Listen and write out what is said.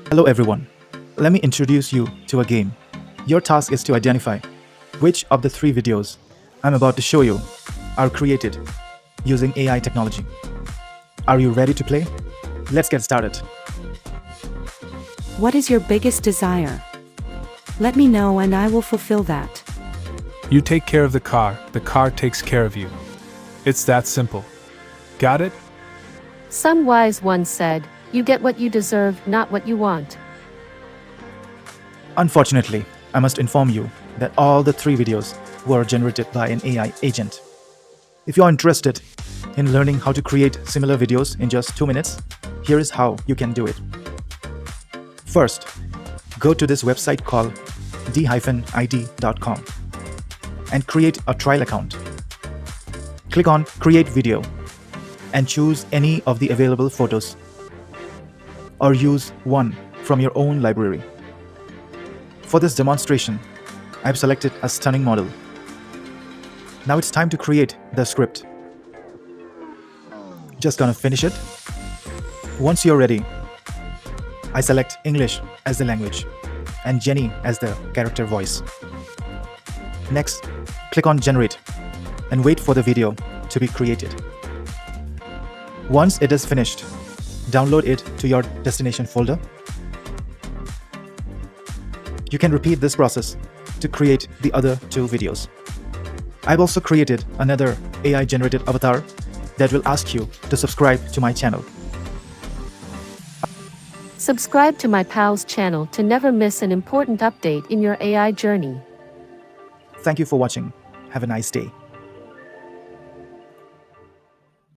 Hello everyone. Let me introduce you to a game. Your task is to identify which of the three videos I'm about to show you are created using AI technology. Are you ready to play? Let's get started. What is your biggest desire? Let me know and I will fulfill that. You take care of the car takes care of you. It's that simple. Got it? Some wise one said, "You get what you deserve, not what you want." Unfortunately, I must inform you that all the three videos were generated by an AI agent. If you are interested in learning how to create similar videos in just 2 minutes, here is how you can do it. First, go to this website called d-id.com and create a trial account. Click on Create Video and choose any of the available photos or use one from your own library. For this demonstration, I've selected a stunning model. Now it's time to create the script. Just gonna finish it. Once you're ready, I select English as the language and Jenny as the character voice. Next, click on Generate and wait for the video to be created. Once it is finished, download it to your destination folder. You can repeat this process to create the other two videos. I've also created another AI-generated avatar that will ask you to subscribe to my channel. Subscribe to my pal's channel to never miss an important update in your AI journey. Thank you for watching. Have a nice day.